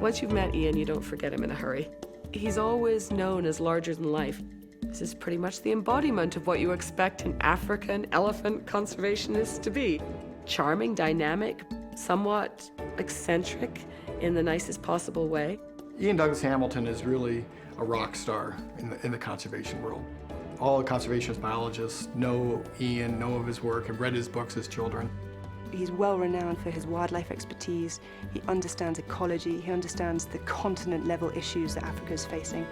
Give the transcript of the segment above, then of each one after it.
Once you've met Iain, you don't forget him in a hurry. He's always known as larger than life. This is pretty much the embodiment of what you expect an African elephant conservationist to be. Charming, dynamic, somewhat eccentric in the nicest possible way. Iain Douglas Hamilton is really a rock star in the conservation world. All the conservationist biologists know Iain, know of his work, have read his books as children. He's well renowned for his wildlife expertise. He understands ecology. He understands the continent-level issues that Africa is facing.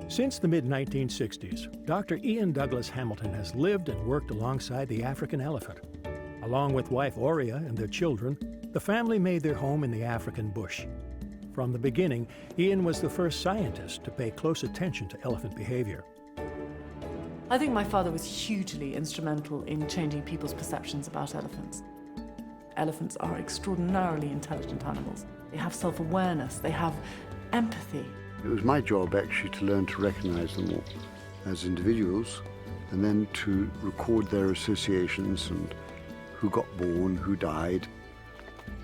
Since the mid-1960s, Dr. Iain Douglas Hamilton has lived and worked alongside the African elephant. Along with wife Aurea and their children, the family made their home in the African bush. From the beginning, Iain was the first scientist to pay close attention to elephant behavior. I think my father was hugely instrumental in changing people's perceptions about elephants. Elephants are extraordinarily intelligent animals. They have self-awareness, they have empathy. It was my job actually to learn to recognize them all as individuals and then to record their associations and who got born, who died,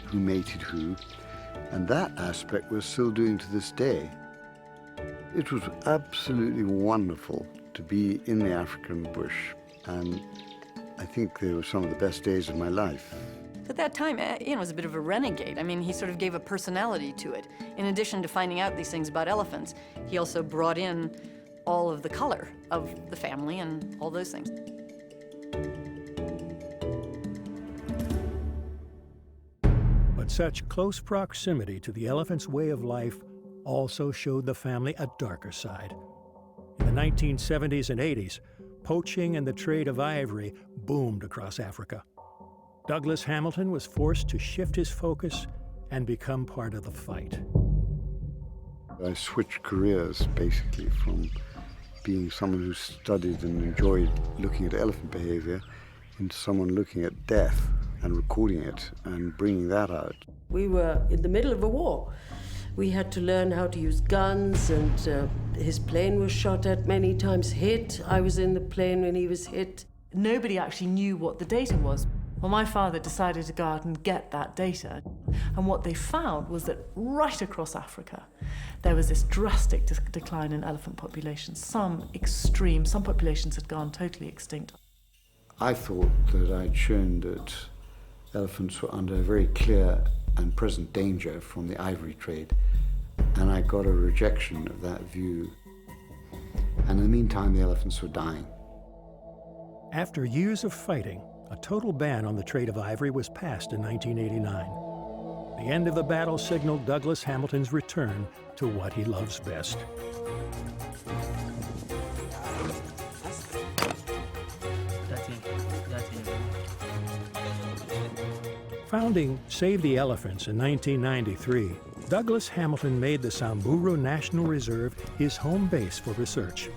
who mated who. And that aspect we're still doing to this day. It was absolutely wonderful to be in the African bush, and I think they were some of the best days of my life. At that time, Iain was a bit of a renegade. I mean, he sort of gave a personality to it. In addition to finding out these things about elephants, he also brought in all of the color of the family and all those things. But such close proximity to the elephant's way of life also showed the family a darker side. In the 1970s and 80s, poaching and the trade of ivory boomed across Africa. Douglas Hamilton was forced to shift his focus and become part of the fight. I switched careers, basically, from being someone who studied and enjoyed looking at elephant behavior into someone looking at death and recording it and bringing that out. We were in the middle of a war. We had to learn how to use guns, and his plane was shot at many times, hit. I was in the plane when he was hit. Nobody actually knew what the data was. Well, my father decided to go out and get that data. And what they found was that right across Africa, there was this drastic decline in elephant populations, some extreme, some populations had gone totally extinct. I thought that I'd shown that elephants were under very clear and present danger from the ivory trade, and I got a rejection of that view. And in the meantime, the elephants were dying. After years of fighting, a total ban on the trade of ivory was passed in 1989. The end of the battle signaled Douglas Hamilton's return to what he loves best. Founding Save the Elephants in 1993, Douglas Hamilton made the Samburu National Reserve his home base for research.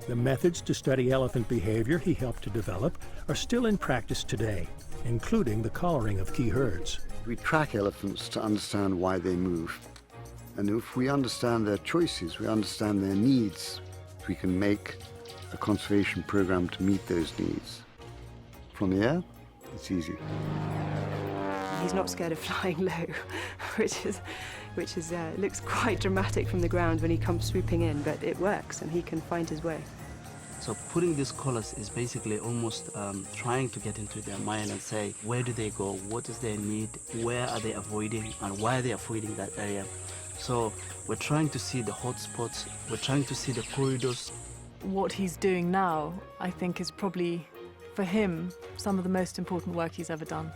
The methods to study elephant behavior he helped to develop are still in practice today, including the collaring of key herds. We track elephants to understand why they move. And if we understand their choices, we understand their needs, we can make a conservation program to meet those needs. From the air, it's easy. He's not scared of flying low, which looks quite dramatic from the ground when he comes swooping in, but it works and he can find his way. So putting these collars is basically almost trying to get into their mind and say, where do they go? What is their need? Where are they avoiding? And why are they avoiding that area? So we're trying to see the hot spots. We're trying to see the corridors. What he's doing now, I think, is probably, for him, some of the most important work he's ever done.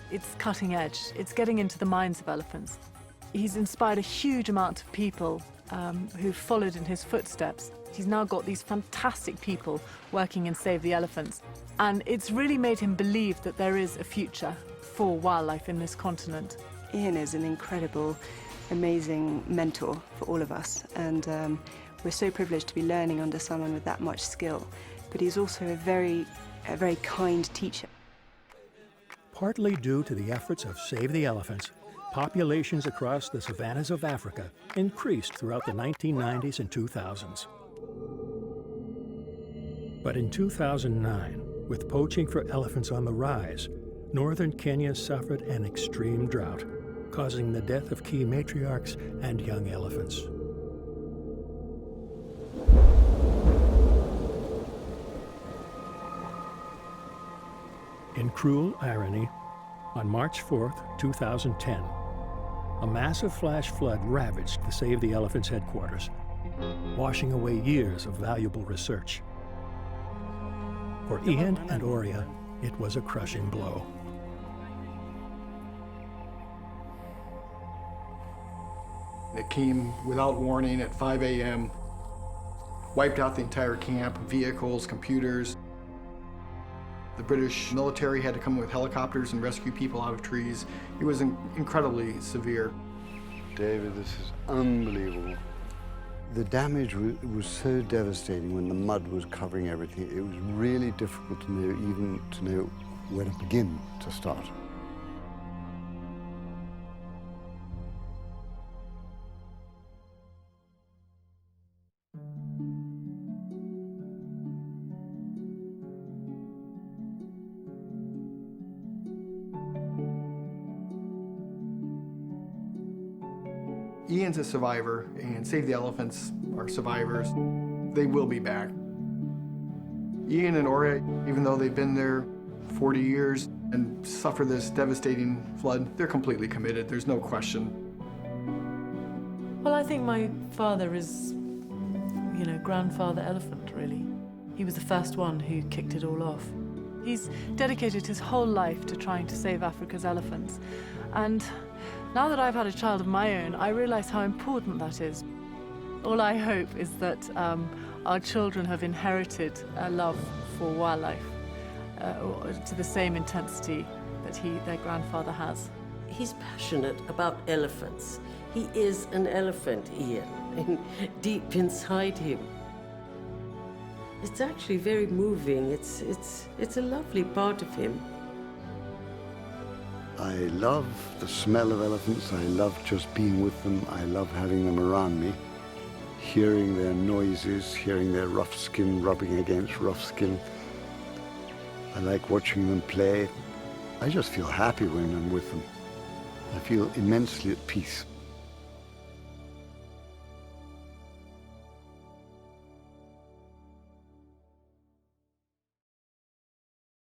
It's cutting edge. It's getting into the minds of elephants. He's inspired a huge amount of people who've followed in his footsteps. He's now got these fantastic people working in Save the Elephants. And it's really made him believe that there is a future for wildlife in this continent. Iain is an incredible, amazing mentor for all of us. And we're so privileged to be learning under someone with that much skill. But he's also a very kind teacher. Partly due to the efforts of Save the Elephants, populations across the savannas of Africa increased throughout the 1990s and 2000s. But in 2009, with poaching for elephants on the rise, northern Kenya suffered an extreme drought, causing the death of key matriarchs and young elephants. In cruel irony, on March 4th, 2010, a massive flash flood ravaged the Save the Elephants headquarters, washing away years of valuable research. For Iain and Oria, it was a crushing blow. It came without warning at 5 a.m., wiped out the entire camp, vehicles, computers. The British military had to come with helicopters and rescue people out of trees. It was incredibly severe. David, this is unbelievable. The damage was so devastating when the mud was covering everything. It was really difficult to know, even to know where to begin to start. Iain's a survivor, and Save the Elephants are survivors. They will be back. Iain and Oria, even though they've been there 40 years and suffer this devastating flood, they're completely committed. There's no question. Well, I think my father is, grandfather elephant, really. He was the first one who kicked it all off. He's dedicated his whole life to trying to save Africa's elephants. And now that I've had a child of my own, I realize how important that is. All I hope is that our children have inherited a love for wildlife to the same intensity that their grandfather has. He's passionate about elephants. He is an elephant, Iain, deep inside him. It's actually very moving. It's a lovely part of him. I love the smell of elephants. I love just being with them. I love having them around me, hearing their noises, hearing their rough skin rubbing against rough skin. I like watching them play. I just feel happy when I'm with them. I feel immensely at peace.